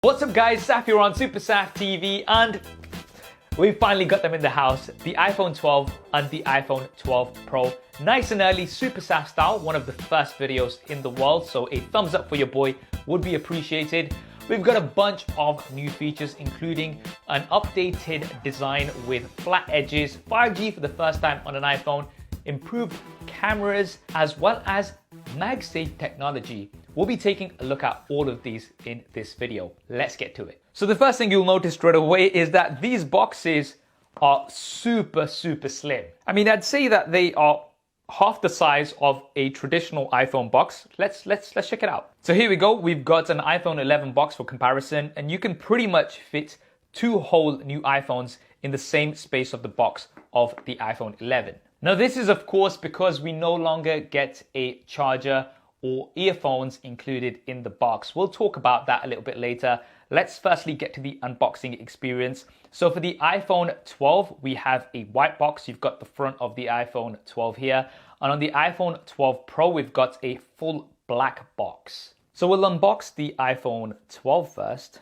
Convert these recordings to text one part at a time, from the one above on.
What's up guys, Saf here on Super Saf TV, and we finally got them in the house, the iPhone 12 and the iPhone 12 Pro. Nice and early, Super Saf style, one of the first videos in the world, so a thumbs up for your boy would be appreciated. We've got a bunch of new features, including an updated design with flat edges, 5G for the first time on an iPhone, improved cameras, as well as MagSafe technology. We'll be taking a look at all of these in this video. Let's get to it. So the first thing you'll notice straight away is that these boxes are super slim. I mean, I'd say that they are half the size of a traditional iPhone box. Let's check it out. So here we go. We've got an iPhone 11 box for comparison, and you can pretty much fit two whole new iPhones in the same space of the box of the iPhone 11. Now this is of course because we no longer get a charger or earphones included in the box. We'll talk about that a little bit later. Let's firstly get to the unboxing experience. So for the iPhone 12, we have a white box. You've got the front of the iPhone 12 here. And on the iPhone 12 Pro, we've got a full black box. So we'll unbox the iPhone 12 first.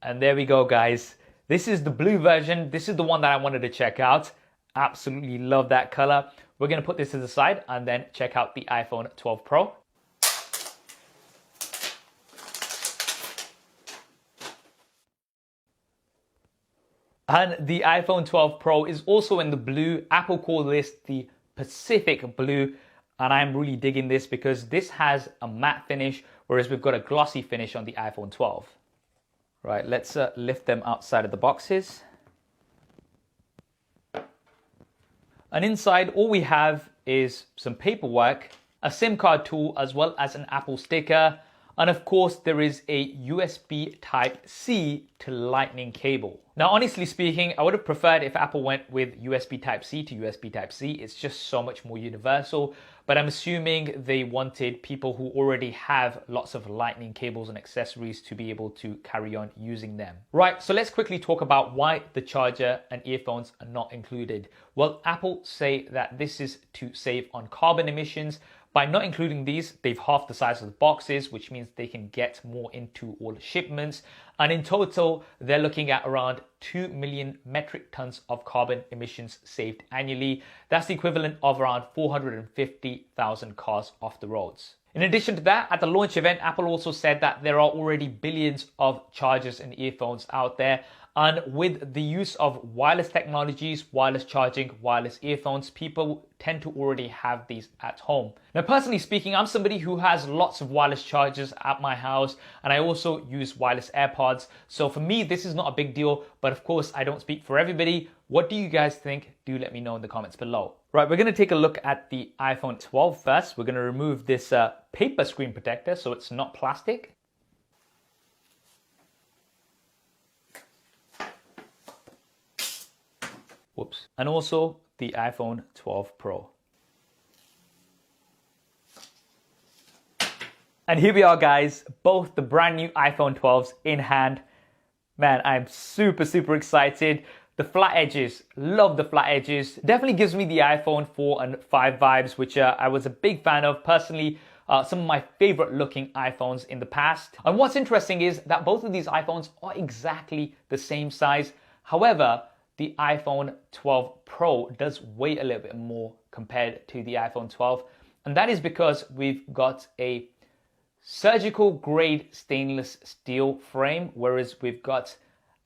And there we go, guys. This is the blue version. This is the one that I wanted to check out. Absolutely love that color. We're gonna put this to the side and then check out the iPhone 12 Pro. And the iPhone 12 Pro is also in the blue. Apple call this the Pacific Blue. And I'm really digging this because this has a matte finish, whereas we've got a glossy finish on the iPhone 12. Right, let's lift them outside of the boxes. And inside, all we have is some paperwork, a SIM card tool, as well as an Apple sticker. And of course, there is a USB Type-C to Lightning cable. Now, honestly speaking, I would have preferred if Apple went with USB Type-C to USB Type-C. It's just so much more universal. But I'm assuming they wanted people who already have lots of Lightning cables and accessories to be able to carry on using them. Right, so let's quickly talk about why the charger and earphones are not included. Well, Apple say that this is to save on carbon emissions. By not including these, they've halved the size of the boxes, which means they can get more into all shipments. And in total, they're looking at around 2 million metric tons of carbon emissions saved annually. That's the equivalent of around 450,000 cars off the roads. In addition to that, at the launch event, Apple also said that there are already billions of chargers and earphones out there. And with the use of wireless technologies, wireless charging, wireless earphones, people tend to already have these at home. Now, personally speaking, I'm somebody who has lots of wireless chargers at my house, and I also use wireless AirPods. So for me, this is not a big deal, but of course, I don't speak for everybody. What do you guys think? Do let me know in the comments below. Right, we're gonna take a look at the iPhone 12 first. We're gonna remove this paper screen protector so it's not plastic. Whoops. And also the iPhone 12 Pro. And here we are, guys, both the brand new iPhone 12s in hand. Man, I'm super excited. The flat edges, love the flat edges. Definitely gives me the iPhone 4 and 5 vibes, which I was a big fan of. Personally, some of my favorite looking iPhones in the past. And what's interesting is that both of these iPhones are exactly the same size. However, the iPhone 12 Pro does weigh a little bit more compared to the iPhone 12. And that is because we've got a surgical grade stainless steel frame, whereas we've got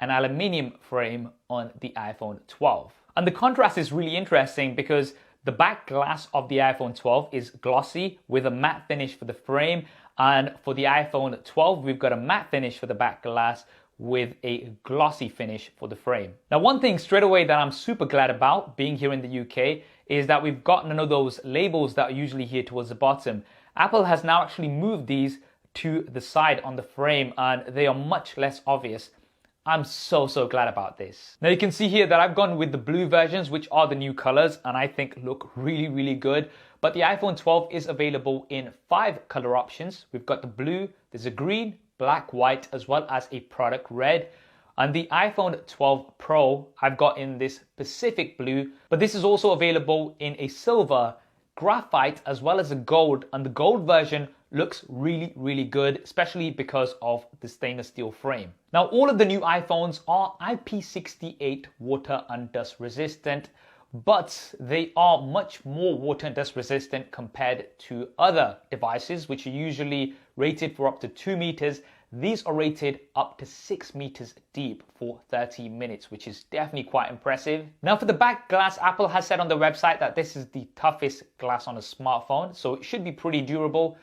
an aluminium frame on the iPhone 12. And the contrast is really interesting because the back glass of the iPhone 12 is glossy with a matte finish for the frame. And for the iPhone 12, we've got a matte finish for the back glass with a glossy finish for the frame. Now, one thing straight away that I'm super glad about being here in the UK is that we've got none of those labels that are usually here towards the bottom. Apple has now actually moved these to the side on the frame and they are much less obvious. I'm so glad about this. Now you can see here that I've gone with the blue versions, which are the new colors and I think look really good. But the iPhone 12 is available in 5 color options. We've got the blue, there's a green, black, white, as well as a product red. And the iPhone 12 Pro, I've got in this Pacific blue, but this is also available in a silver, graphite, as well as a gold. And the gold version looks really, really good, especially because of the stainless steel frame. Now, all of the new iPhones are IP68 water and dust resistant, but they are much more water and dust resistant compared to other devices, which are usually rated for up to 2 meters. These are rated up to 6 meters deep for 30 minutes, which is definitely quite impressive. Now, for the back glass, Apple has said on their website that this is the toughest glass on a smartphone, so it should be pretty durable.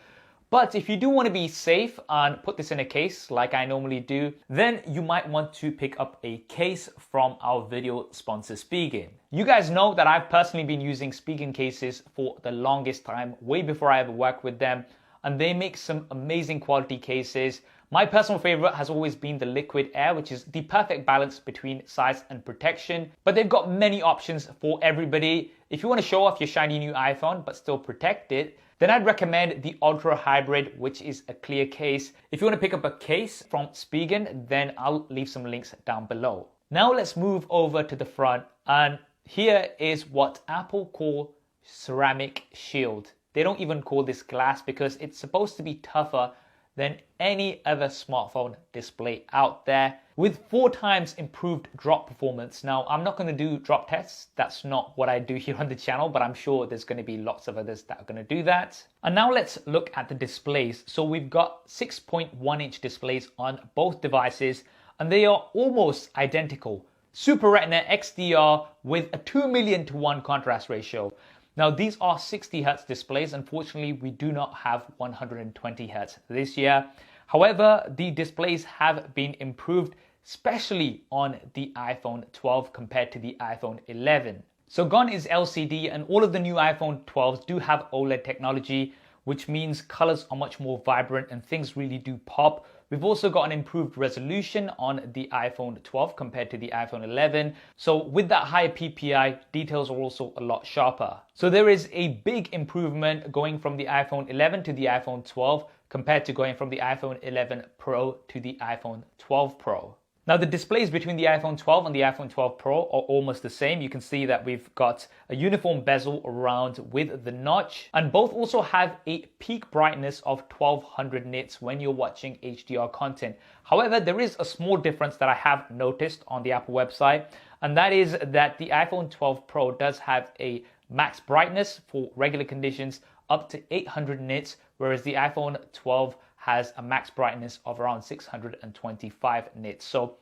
But if you do want to be safe and put this in a case like I normally do, then you might want to pick up a case from our video sponsor Spigen. You guys know that I've personally been using Spigen cases for the longest time, way before I ever worked with them, and they make some amazing quality cases. My personal favorite has always been the Liquid Air, which is the perfect balance between size and protection, but they've got many options for everybody. If you want to show off your shiny new iPhone but still protect it, then I'd recommend the Ultra Hybrid, which is a clear case. If you want to pick up a case from Spigen, then I'll leave some links down below. Now let's move over to the front, and here is what Apple call ceramic shield. They don't even call this glass because it's supposed to be tougher than any other smartphone display out there, with 4 times improved drop performance. Now, I'm not going to do drop tests. That's not what I do here on the channel, but I'm sure there's going to be lots of others that are going to do that. And now let's look at the displays. So we've got 6.1-inch displays on both devices, and they are almost identical. Super Retina XDR with a 2,000,000:1 contrast ratio. Now, these are 60 Hz displays. Unfortunately, we do not have 120 Hz this year. However, the displays have been improved, especially on the iPhone 12 compared to the iPhone 11. So gone is LCD, and all of the new iPhone 12s do have OLED technology, which means colors are much more vibrant and things really do pop. We've also got an improved resolution on the iPhone 12 compared to the iPhone 11. So with that higher PPI, details are also a lot sharper. So there is a big improvement going from the iPhone 11 to the iPhone 12 compared to going from the iPhone 11 Pro to the iPhone 12 Pro. Now, the displays between the iPhone 12 and the iPhone 12 Pro are almost the same. You can see that we've got a uniform bezel around with the notch, and both also have a peak brightness of 1200 nits when you're watching HDR content. However, there is a small difference that I have noticed on the Apple website, and that is that the iPhone 12 Pro does have a max brightness for regular conditions up to 800 nits, whereas the iPhone 12 has a max brightness of around 625 nits. So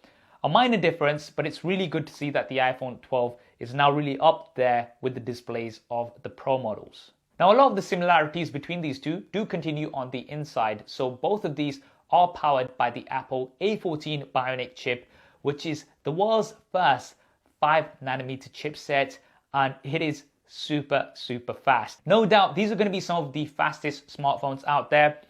a minor difference, but it's really good to see that the iPhone 12 is now really up there with the displays of the Pro models. Now, a lot of the similarities between these two do continue on the inside. So both of these are powered by the Apple A14 Bionic chip, which is the world's first 5nm chipset, and it is super fast. No doubt these are going to be some of the fastest smartphones out there.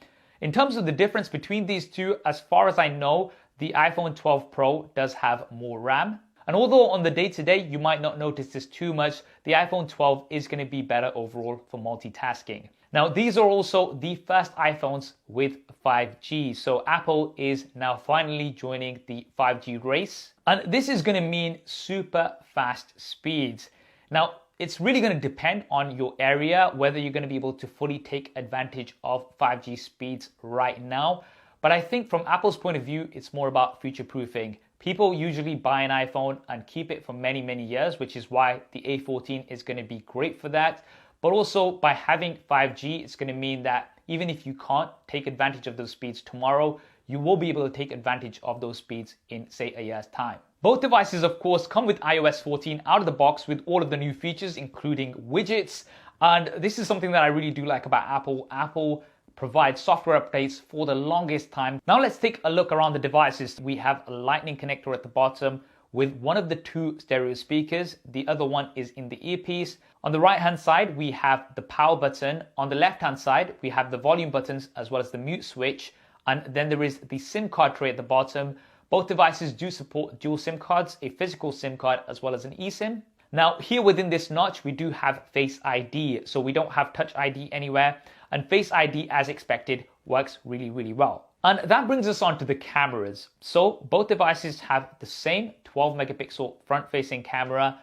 In terms of the difference between these two, as far as I know, the iPhone 12 Pro does have more RAM. And although on the day-to-day you might not notice this too much, the iPhone 12 is going to be better overall for multitasking. Now, these are also the first iPhones with 5G. So Apple is now finally joining the 5G race. And this is going to mean super fast speeds. Now, it's really going to depend on your area, whether you're going to be able to fully take advantage of 5G speeds right now. But I think from Apple's point of view, it's more about future-proofing. People usually buy an iPhone and keep it for many years, which is why the A14 is going to be great for that. But also by having 5G, it's going to mean that even if you can't take advantage of those speeds tomorrow, you will be able to take advantage of those speeds in, say, a year's time. Both devices, of course, come with iOS 14 out of the box with all of the new features, including widgets. And this is something that I really do like about Apple. Apple provides software updates for the longest time. Now let's take a look around the devices. We have a lightning connector at the bottom with one of the 2 stereo speakers. The other one is in the earpiece. On the right-hand side, we have the power button. On the left-hand side, we have the volume buttons as well as the mute switch. And then there is the SIM card tray at the bottom. Both devices do support dual SIM cards, a physical SIM card as well as an eSIM. Now here within this notch, we do have Face ID, so we don't have Touch ID anywhere, and Face ID, as expected, works really well. And that brings us on to the cameras. So both devices have the same 12 megapixel front-facing camera.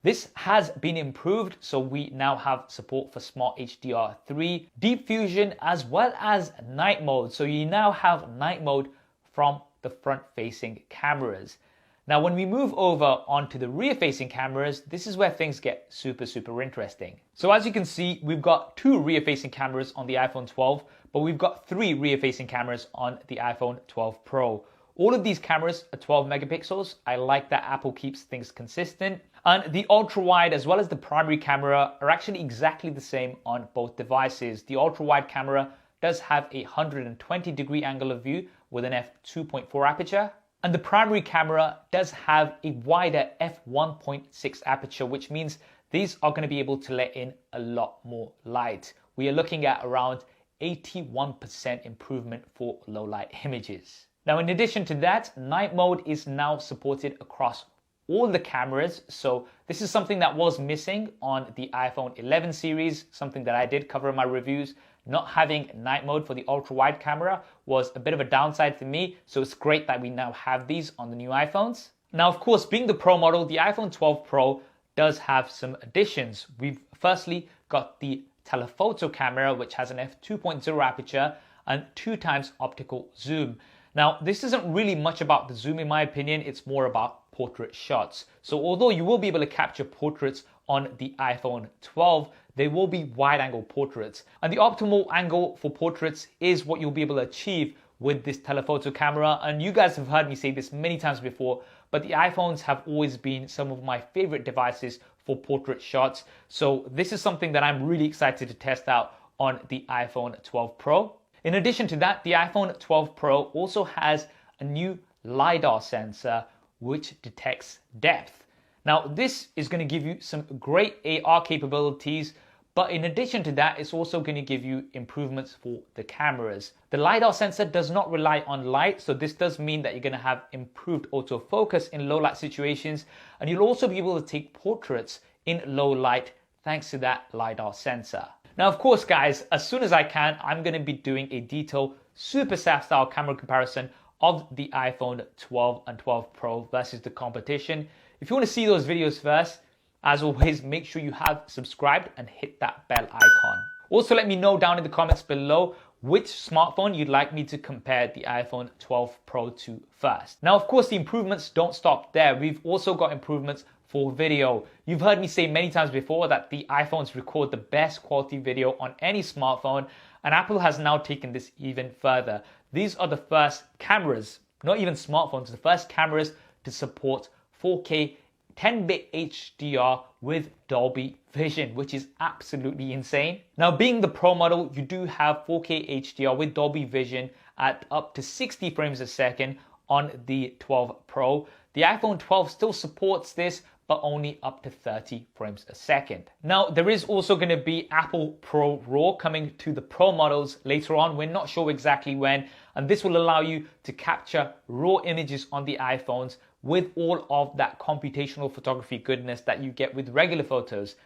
This has been improved, so we now have support for Smart HDR3, Deep Fusion, as well as night mode. So you now have night mode from the front-facing cameras. Now, when we move over onto the rear-facing cameras, this is where things get super interesting. So as you can see, we've got 2 rear-facing cameras on the iPhone 12, but we've got 3 rear-facing cameras on the iPhone 12 Pro. All of these cameras are 12 megapixels. I like that Apple keeps things consistent. And the ultra-wide as well as the primary camera are actually exactly the same on both devices. The ultra-wide camera does have a 120-degree angle of view with an f2.4 aperture. And the primary camera does have a wider f1.6 aperture, which means these are going to be able to let in a lot more light. We are looking at around 81% improvement for low light images. Now, in addition to that, night mode is now supported across all the cameras. So this is something that was missing on the iPhone 11 series, something that I did cover in my reviews. Not having night mode for the ultra wide camera was a bit of a downside for me. So it's great that we now have these on the new iPhones. Now, of course, being the Pro model, the iPhone 12 Pro does have some additions. We've firstly got the telephoto camera, which has an f2.0 aperture and 2 times optical zoom. Now, this isn't really much about the zoom in my opinion, it's more about portrait shots. So although you will be able to capture portraits on the iPhone 12, they will be wide angle portraits. And the optimal angle for portraits is what you'll be able to achieve with this telephoto camera. And you guys have heard me say this many times before, but the iPhones have always been some of my favorite devices for portrait shots. So this is something that I'm really excited to test out on the iPhone 12 Pro. In addition to that, the iPhone 12 Pro also has a new LiDAR sensor which detects depth. Now, this is going to give you some great AR capabilities, but in addition to that, it's also going to give you improvements for the cameras. The LiDAR sensor does not rely on light, so this does mean that you're going to have improved autofocus in low light situations, and you'll also be able to take portraits in low light thanks to that LiDAR sensor. Now, of course, guys, as soon as I can, I'm going to be doing a detailed super SAF style camera comparison of the iPhone 12 and 12 Pro versus the competition. If you want to see those videos first, as always, make sure you have subscribed and hit that bell icon. Also, let me know down in the comments below which smartphone you'd like me to compare the iPhone 12 Pro to first. Now, of course, the improvements don't stop there. We've also got improvements for video. You've heard me say many times before that the iPhones record the best quality video on any smartphone, and Apple has now taken this even further. These are the first cameras, not even smartphones, the first cameras to support 4K 10-bit HDR with Dolby Vision, which is absolutely insane. Now, being the Pro model, you do have 4K HDR with Dolby Vision at up to 60 frames a second on the 12 Pro. The iPhone 12 still supports this, but only up to 30 frames a second. Now, there is also going to be Apple Pro RAW coming to the Pro models later on. We're not sure exactly when, and this will allow you to capture raw images on the iPhones with all of that computational photography goodness that you get with regular photos.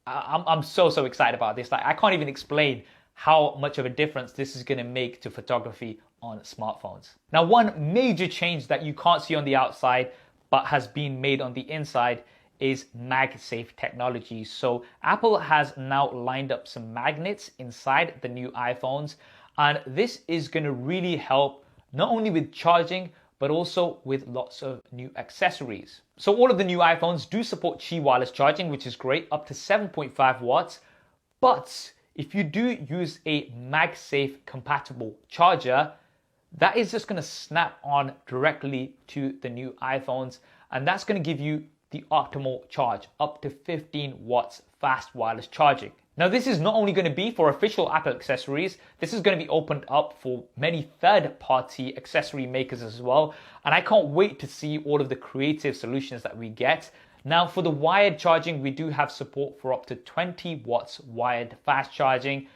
I'm so excited about this. Like, I can't even explain how much of a difference this is going to make to photography on smartphones. Now, one major change that you can't see on the outside but has been made on the inside is MagSafe technology. So Apple has now lined up some magnets inside the new iPhones, and this is going to really help not only with charging but also with lots of new accessories. So all of the new iPhones do support Qi wireless charging, which is great, up to 7.5 watts. But if you do use a MagSafe compatible charger, that is just going to snap on directly to the new iPhones, and that's going to give you the optimal charge, up to 15 watts fast wireless charging. Now, this is not only going to be for official Apple accessories, this is going to be opened up for many third-party accessory makers as well, and I can't wait to see all of the creative solutions that we get. Now, for the wired charging, we do have support for up to 20 watts wired fast charging.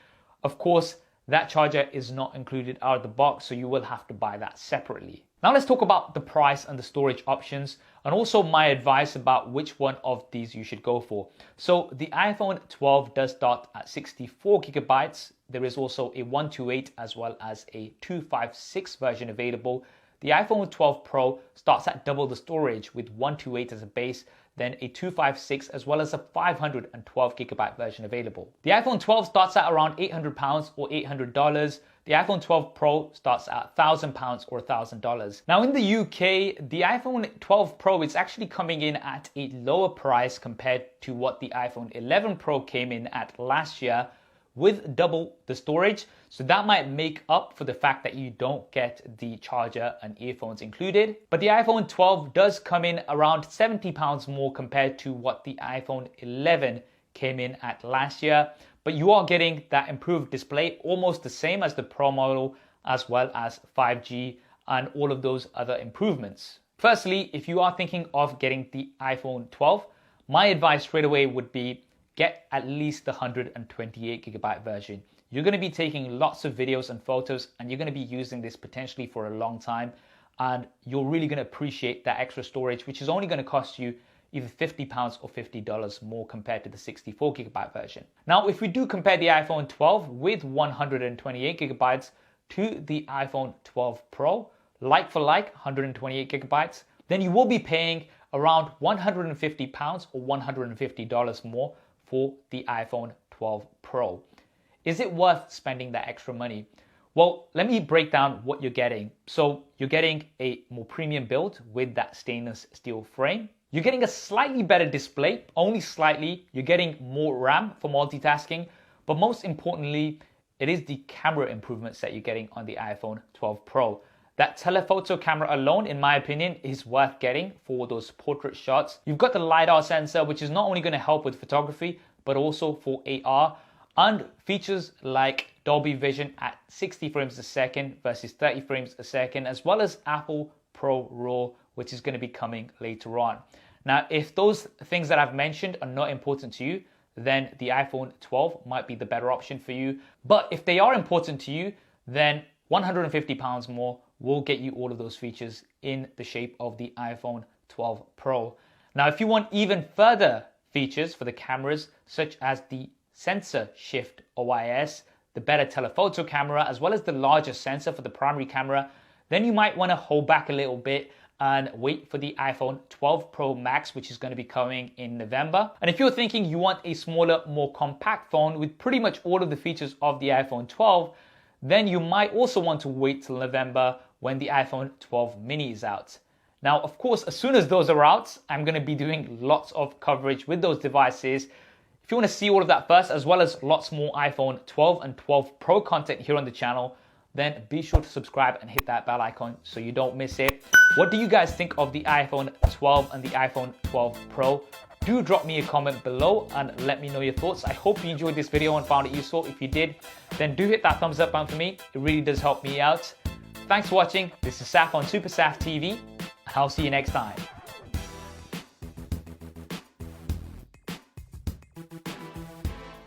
Of course, that charger is not included out of the box, so you will have to buy that separately. Now let's talk about the price and the storage options. and also my advice about which one of these you should go for. So the iPhone 12 does start at 64 gigabytes. There is also a 128 as well as a 256 version available. The iPhone 12 Pro starts at double the storage with 128 as a base, then a 256 as well as a 512 gigabyte version available. The iPhone 12 starts at around £800 or $800. The iPhone 12 Pro starts at £1,000 or $1,000. Now in the UK, the iPhone 12 Pro is actually coming in at a lower price compared to what the iPhone 11 Pro came in at last year, with double the storage. So that might make up for the fact that you don't get the charger and earphones included. But the iPhone 12 does come in around £70 more compared to what the iPhone 11 came in at last year. But you are getting that improved display, almost the same as the Pro model, as well as 5G and all of those other improvements. Firstly, if you are thinking of getting the iPhone 12, my advice straight away would be get at least the 128 gigabyte version. You're going to be taking lots of videos and photos, and you're going to be using this potentially for a long time, and you're really going to appreciate that extra storage, which is only going to cost you either £50 or $50 more compared to the 64 gigabyte version. Now, if we do compare the iPhone 12 with 128 gigabytes to the iPhone 12 Pro, like for like 128 gigabytes, then you will be paying around £150 or $150 more for the iPhone 12 Pro. Is it worth spending that extra money? Well, let me break down what you're getting. So you're getting a more premium build with that stainless steel frame. You're getting a slightly better display, only slightly. You're getting more RAM for multitasking, but most importantly, it is the camera improvements that you're getting on the iPhone 12 Pro. That telephoto camera alone, in my opinion, is worth getting for those portrait shots. You've got the LiDAR sensor, which is not only going to help with photography, but also for AR, and features like Dolby Vision at 60 frames a second versus 30 frames a second, as well as Apple Pro RAW, which is going to be coming later on. Now, if those things that I've mentioned are not important to you, then the iPhone 12 might be the better option for you. But if they are important to you, then £150 more will get you all of those features in the shape of the iPhone 12 Pro. Now, if you want even further features for the cameras, such as the sensor shift OIS, the better telephoto camera, as well as the larger sensor for the primary camera, then you might want to hold back a little bit and wait for the iPhone 12 Pro Max, which is going to be coming in November. And if you're thinking you want a smaller, more compact phone with pretty much all of the features of the iPhone 12, then you might also want to wait till November when the iPhone 12 mini is out. Now, of course, as soon as those are out, I'm going to be doing lots of coverage with those devices. If you want to see all of that first, as well as lots more iPhone 12 and 12 Pro content here on the channel, then be sure to subscribe and hit that bell icon so you don't miss it. What do you guys think of the iPhone 12 and the iPhone 12 Pro? Do drop me a comment below and let me know your thoughts. I hope you enjoyed this video and found it useful. If you did, then do hit that thumbs up button for me. It really does help me out. Thanks for watching. This is Saf on Super Saf TV, and I'll see you next time.